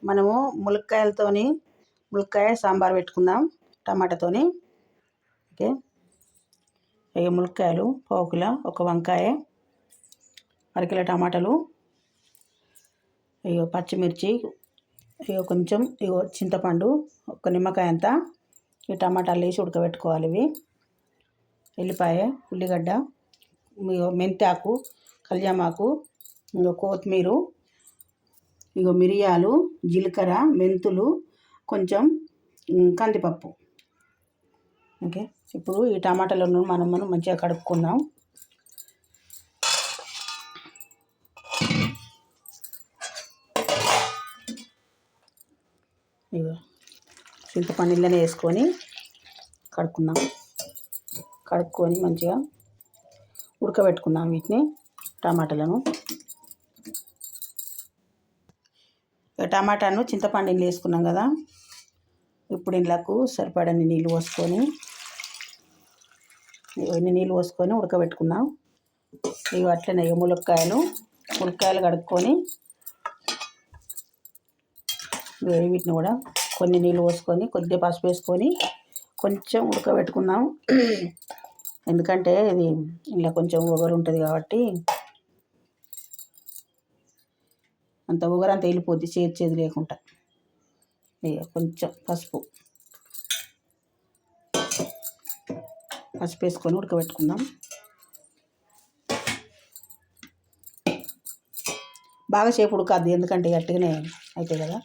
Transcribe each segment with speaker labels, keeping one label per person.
Speaker 1: మనము ములక్కాయ సాంబార్ పెట్టుకుందాం టమాటాతోని. ఓకే, ఇక ములక్కాయలు పావు కిలో, ఒక వంకాయ, అరకిలో టమాటాలు, ఇగో పచ్చిమిర్చి, ఇగో కొంచెం చింతపండు, ఒక నిమ్మకాయ అంతా ఈ టమాటాలు వేసి ఉడకబెట్టుకోవాలి. ఇవి ఎల్లిపాయ, ఉల్లిగడ్డ, మెంతాకు, కళ్యామాకు, కొత్తిమీర, మిరియాలు, జీలకర్ర, మెంతులు, కొంచెం కందిపప్పు. ఓకే, ఇప్పుడు ఈ టమాటాలను మనం మంచిగా కడుక్కుందాం. ఇగో చింతపండు ఇళ్ళనే వేసుకొని కడుక్కొని మంచిగా ఉడకబెట్టుకుందాం వీటిని, టమాటాలను. టమాటాను చింతపండు ఇంట్లో వేసుకున్నాం కదా, ఇప్పుడు ఇంట్లోకి సరిపడని నీళ్ళు పోసుకొని ఇన్ని నీళ్ళు పోసుకొని ఉడకబెట్టుకుందాం. ఇవి అట్లనే ములక్కాయలు కడుక్కొని వీటిని కూడా కొన్ని నీళ్ళు పోసుకొని కొద్దిగా పసుపు వేసుకొని కొంచెం ఉడకబెట్టుకుందాం. ఎందుకంటే ఇది ఇలా కొంచెం ఒగరు ఉంటుంది కాబట్టి అంత ఒగరంతా వెళ్ళిపోద్ది చేదు లేకుండా. ఇక కొంచెం పసుపు వేసుకొని ఉడకబెట్టుకుందాం. బాగా సేపు ఉడకద్దు, ఎందుకంటే గట్టిగానే అవుతాయి కదా.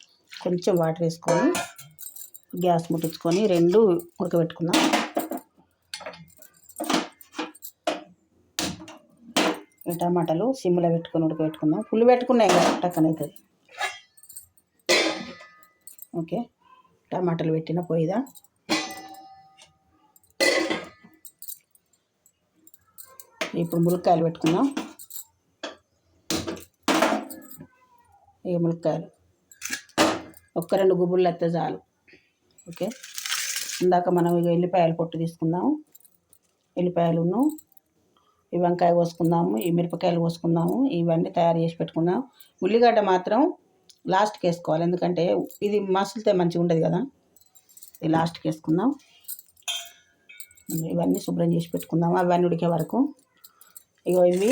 Speaker 1: కొంచెం వాటర్ వేసుకొని గ్యాస్ ముట్టించుకొని రెండు ఉడకబెట్టుకుందాం. ఈ టమాటాలు సిమ్లో పెట్టుకొని ఉడకబెట్టుకుందాం. ఫుల్ పెట్టుకున్నాయి కదా టక్కన అవుతుంది. ఓకే, టమాటాలు పెట్టిన పొయ్యిదా. ఇప్పుడు ములక్కాయలు పెట్టుకుందాం. ఈ ములక్కాయలు ఒక్క 2 గుబుర్లు వస్తే చాలు. ఓకే, ఇందాక మనం ఇక ఎల్లిపాయలు పొట్టు తీసుకుందాము. ఎల్లిపాయలను, ఈ వంకాయ కోసుకుందాము, ఈ మిరపకాయలు కోసుకుందాము. ఇవన్నీ తయారు చేసి పెట్టుకుందాం. ఉల్లిగడ్డ మాత్రం లాస్ట్కి వేసుకోవాలి, ఎందుకంటే ఇది మసిలితే మంచిగా ఉండదు కదా. ఇది లాస్ట్కి వేసుకుందాం. ఇవన్నీ శుభ్రం చేసి పెట్టుకుందాము అవన్నీ ఉడికే వరకు. ఇవి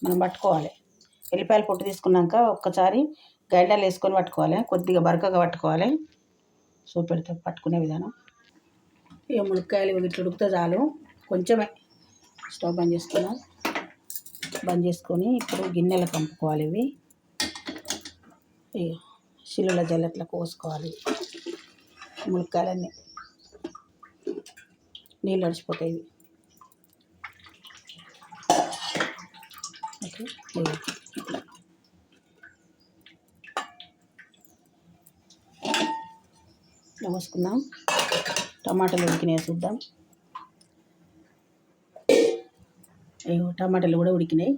Speaker 1: మనం పట్టుకోవాలి. ఎల్లిపాయలు పొట్టు తీసుకున్నాక ఒక్కసారి గైండర్లో వేసుకొని పట్టుకోవాలి, కొద్దిగా బరకగా పట్టుకోవాలి. చూపెడితే పట్టుకునే విధానం. ఇక ములక్కాయలు ఇట్లా ఉడికితే చాలు, కొంచెమే. స్టవ్ బంద్ చేసుకొని ఇప్పుడు గిన్నెలకు పంపుకోవాలి. ఇవి ఇక శిలుల జల్లెట్లా కోసుకోవాలి. ములక్కాయలన్నీ నీళ్ళు అడిచిపోతాయి. ఇవి ఓకే, ఇట్లా పోసుకుందాం. టమాటాలు ఉడికినాయి చూద్దాం. టమాటాలు కూడా ఉడికినాయి.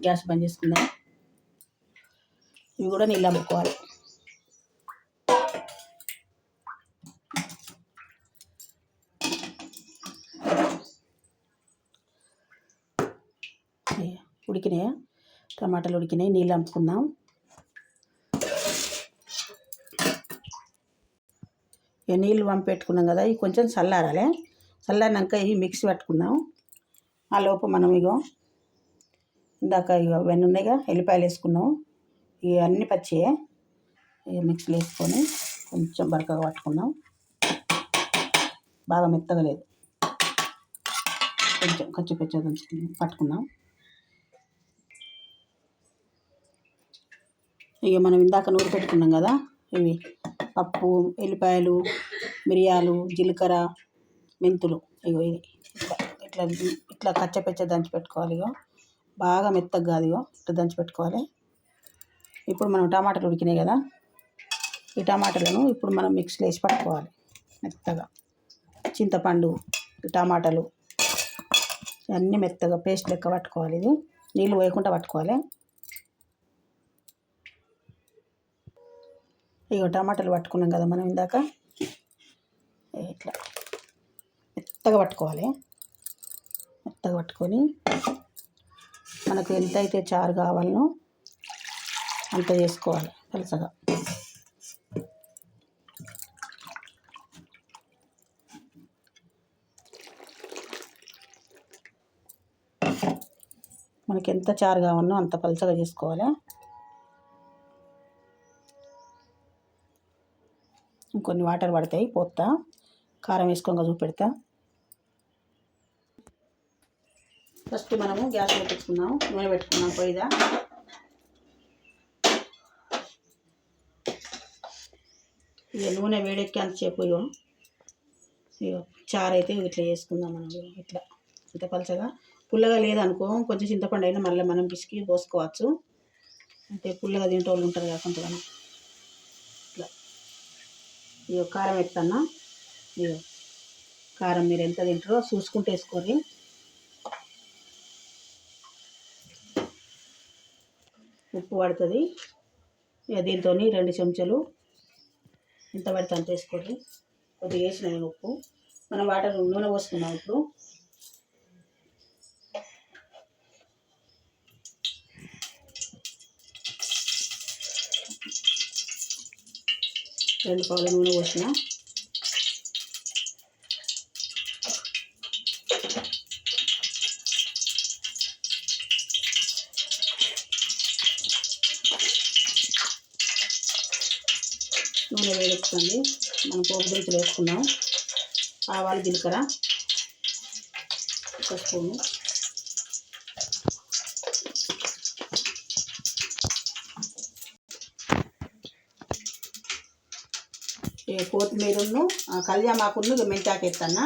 Speaker 1: గ్యాస్ బంద్ చేసుకుందాం. ఇవి కూడా నీళ్ళు అమ్ముకోవాలి. ఉడికినాయా? టమాటాలు ఉడికినాయి, నీళ్ళు అమ్ముకుందాం. ఇక నీళ్ళు పంపి పెట్టుకున్నాం కదా, ఇవి కొంచెం చల్లారాలి. చల్లారినాక ఇవి మిక్సీ పట్టుకుందాం. ఆ లోపు మనం ఇందాక ఇవన్నీ ఉన్నాయిగా, ఎల్లిపాయలు వేసుకున్నాం. ఇవి అన్నీ పచ్చియే. ఇక మిక్సీలో వేసుకొని కొంచెం బరకగా పట్టుకుందాం. బాగా మెత్తగా లేదు, కొంచెం కచ్చిపచ్చిగా పట్టుకుందాం. ఇక మనం ఇందాక నూరి పెట్టుకున్నాం కదా, ఇవి పప్పు, ఎల్లిపాయలు, మిరియాలు, జీలకర్ర, మెంతులు. ఇది ఇట్లా కచ్చపచ్చ దంచి పెట్టుకోవాలి. బాగా మెత్తగా కాదు, ఇట్లా దంచి పెట్టుకోవాలి. ఇప్పుడు మనం టమాటాలు ఉడికినాయి కదా, ఈ టమాటాలను ఇప్పుడు మనం మిక్సీలో వేసి పట్టుకోవాలి మెత్తగా. చింతపండు, టమాటాలు అన్నీ మెత్తగా పేస్ట్ లెక్క పట్టుకోవాలి. ఇది నీళ్ళు వేయకుండా పట్టుకోవాలి. టమాటాలు పట్టుకున్నాం కదా మనం ఇందాక, ఇట్లా మెత్తగా పట్టుకోవాలి. మెత్తగా పట్టుకొని మనకు ఎంత అయితే చారు కావాలనో అంత చేసుకోవాలి పలసగా. మనకి ఎంత చారు కావాలో అంత పలచగా చేసుకోవాలి. ఇంకొన్ని వాటర్ పడతాయి, పోతా కారం వేసుకోగా చూపెడతా. ఫస్ట్ మనము గ్యాస్ పెట్టించుకున్నాం, నూనె పెట్టుకున్నాం పొయ్యిదా. ఇక నూనె వేడెక్కి అంతసేపు ఇక చారు అయితే ఇట్లా చేసుకుందాం మనం. ఇట్లా ఇంత పలచగా, పుల్లగా లేదనుకో కొంచెం చింతపండు అయినా మళ్ళీ మనం పిసికి పోసుకోవచ్చు. అంటే పుల్లగా తింటోళ్ళు ఉంటారు కదా కొంతమంది. ఇట్లా ఇక కారం ఎత్తన్నా. ఇక కారం మీరు ఎంత తింటారో చూసుకుంటూ వేసుకోండి. ఉప్పు పడుతుంది. ఇక దీంతో 2 చెంచాలు ఎంత పడితే అంత వేసుకోండి. కొద్దిగా వేసిన నేను ఉప్పు. మనం వాటర్ నూనె పోసుకున్నాం. ఇప్పుడు 2 పావుల నూనె పోసిన. నూనె వేడెక్కుతుంది. మనం పోపు దినుసులు వేసుకున్నాం. ఆవాలు, జీలకర్ర 1 స్పూను, కొత్తిమీరను కళ్యామాకును మెంతాకు ఎత్తన్నా.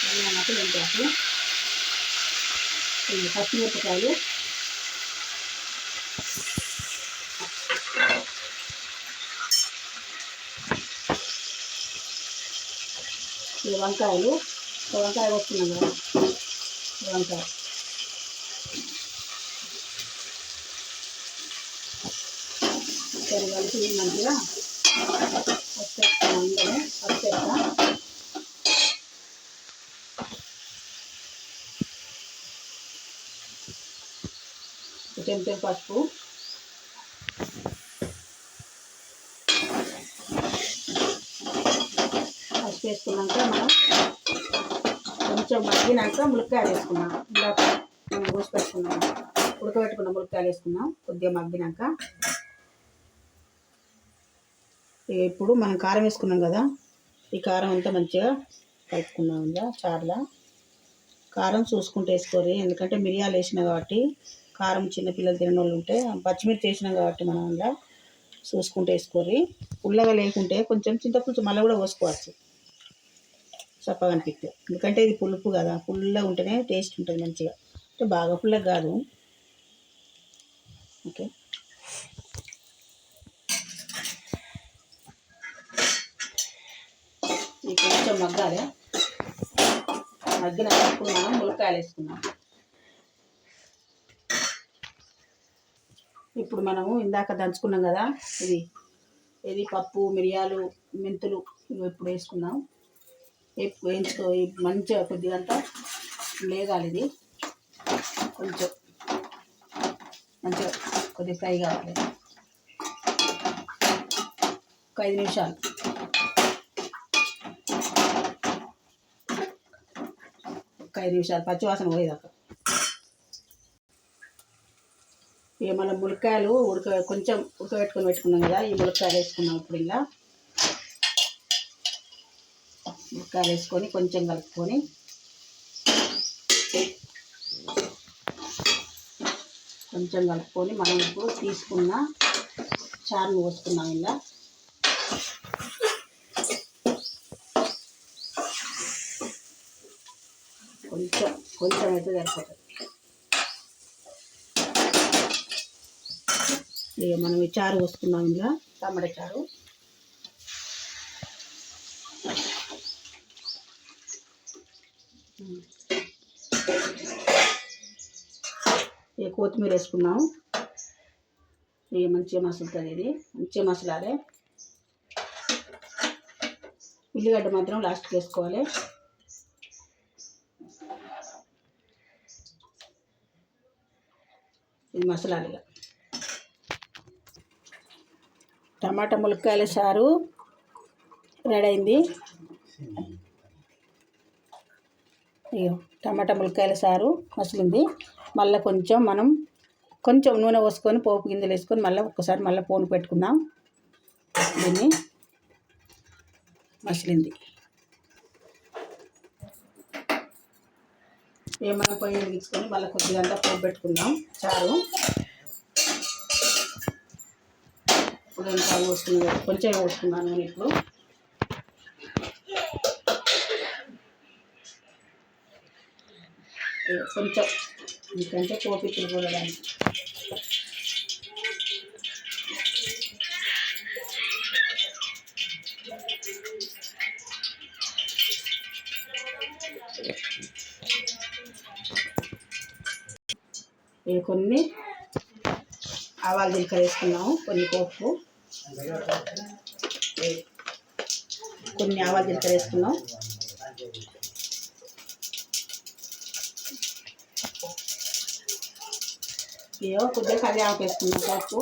Speaker 1: కళ్యామాకు, మెంతాకు, పచ్చిమిరపకాయలు, వంకాయలు. వంకాయ వస్తున్నాం కదా, వంకాయ కలిపి మంచిగా పసుపెట్టాను. పసుపెట్టా చెంచా పసుపు, వేసుకున్నాక మనం కొంచెం మగ్గినాక ములక్కాయలు వేసుకున్నాం. ఇలా మనం కోసి పెట్టుకున్నాం, ఉడకబెట్టుకున్న ములక్కాయలు వేసుకున్నాం. కొద్దిగా మగ్గినాక ఇప్పుడు మనం కారం వేసుకున్నాం కదా, ఈ కారం అంతా మంచిగా కలుపుకున్నాం. ఇలా చారులా కారం చూసుకుంటూ వేసుకోరు, ఎందుకంటే మిరియాలు వేసినా కాబట్టి కారం చిన్నపిల్లలు తినని వాళ్ళు ఉంటే, పచ్చిమిర్చి వేసినాం కాబట్టి మనం ఇలా చూసుకుంటూ వేసుకోరు. పుల్లగా లేకుంటే కొంచెం చింతపులుసు మళ్ళీ కూడా పోసుకోవచ్చు చప్పగా అనిపిస్తే, ఎందుకంటే ఇది పులుపు కదా, పుల్లగా ఉంటేనే టేస్ట్ ఉంటుంది మంచిగా. అంటే బాగా పుల్లగా కాదు. ఓకే, ఇది కొంచెం మగ్గాలి. మగ్గినప్పుడు మనం ములక్కాయలు వేసుకున్నాం. ఇప్పుడు మనము ఇందాక దంచుకున్నాం కదా, ఇది పప్పు, మిరియాలు, మెంతులు ఇప్పుడు వేసుకున్నాం. వేయించుకో మంచిగా కొద్దిగా అంతా లేగాలి. ఇది కొంచెం మంచిగా కొద్దిగా ఫ్రై కావాలి. ఒక 5 నిమిషాలు. ఒక 5 నిమిషాలు పచ్చివాసన పోయేదాకా. ఇక మనం ములక్కాయలు కొంచెం ఉడకబెట్టుకున్నాం కదా, ఈ ములక్కాయలు వేసుకున్నాం. ఇప్పుడు ఇలా ములక్కాయలు వేసుకొని కొంచెం కలుపుకొని మనం ఇప్పుడు తీసుకున్న చారును పోసుకున్నాం. ఇలా కొంచెం అయితే సరిపోతుంది. ఇక మనం ఈ చారు పోసుకున్నాం. ఇలా టమాటా చారు. ఇక కొత్తిమీర వేసుకున్నాం. ఇక మంచిగా మసులుతుంది. ఇది మంచిగా మసలాలి. ఉల్లిగడ్డ మాత్రం లాస్ట్కి వేసుకోవాలి. ఇది మసలాలి. ఇక టమాటా ములక్కాయల చారు రెడీ అయింది. ఇక టమాటా ములక్కాయల చారు మసిలింది. మళ్ళీ కొంచెం నూనె పోసుకొని పోపు గింజలు వేసుకొని ఒక్కసారి పోను పెట్టుకుందాం. దీన్ని మసిలింది. ఏమైనా పొయ్యి వెలిగించుకొని కొద్దిగా పోపు పెట్టుకుందాం. చారు ఇప్పుడు ఎంత పోసుకున్నా కొంచెం పోసుకున్నాను నేను. ఇప్పుడు కొంచెం ఎందుకంటే పోపు ఇప్పుడు కూడడానికి కొన్ని ఆవాలు జీలకర్ర వేసుకున్నాము. కొన్ని ఆవాలు జీలకర్ర వేసుకున్నాం. కొద్దిగా కరివేపాకు వేసుకున్నాం. పోపు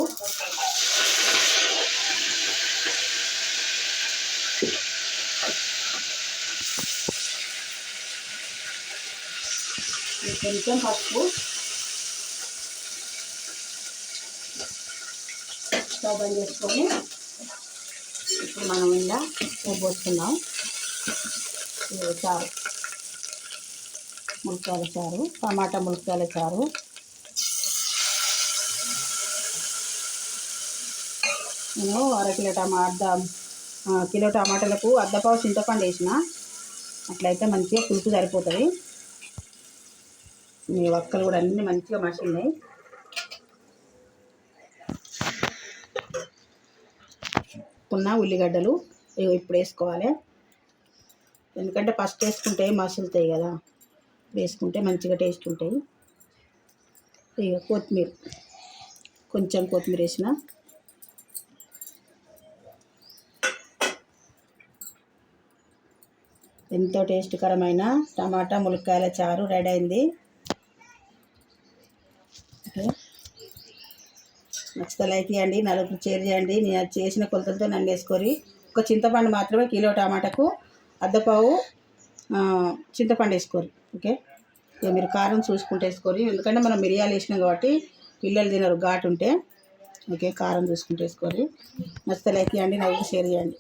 Speaker 1: కొంచెం పసుపు స్టవ్ బంద్ చేసుకొని ఇప్పుడు మనం ఇలా పోపు పోసుకున్నాం. చారు ములక్కాయల చారు, టమాటా ములక్కాయల చారు. నేను కిలో టమాటాలకు అర్ధపావు చింతపండు వేసిన. అట్లయితే మంచిగా పులుపు సరిపోతుంది. మీ వక్కలు కూడా అన్నీ మంచిగా మసిలినాయి. ఉల్లిగడ్డలు ఇప్పుడు వేసుకోవాలి. ఎందుకంటే ఫస్ట్ వేసుకుంటే మసులుతాయి కదా, వేసుకుంటే మంచిగా టేస్ట్ ఉంటాయి. కొంచెం కొత్తిమీర వేసిన. ఎంతో టేస్ట్కరమైన టమాటా ములక్కాయల చారు రెడీ అయింది. ఓకే, నచ్చితే లైక్ చేయండి, నలుగురికి షేర్ చేయండి. నేను చేసిన కొలతలతో నన్ను వేసుకొని ఒక చింతపండు మాత్రమే కిలో టమాటాకు అర్ధపావు చింతపండు వేసుకోరు. ఓకే, మీరు కారం చూసుకుంటే వేసుకోరు. ఎందుకంటే మనం మిరియాలు వేసినాం కాబట్టి పిల్లలు తినరు ఘాటు ఉంటే. ఓకే, కారం చూసుకుంటే వేసుకోరు. నచ్చితే లైక్ చేయండి, నలుగురికి షేర్ చేయండి.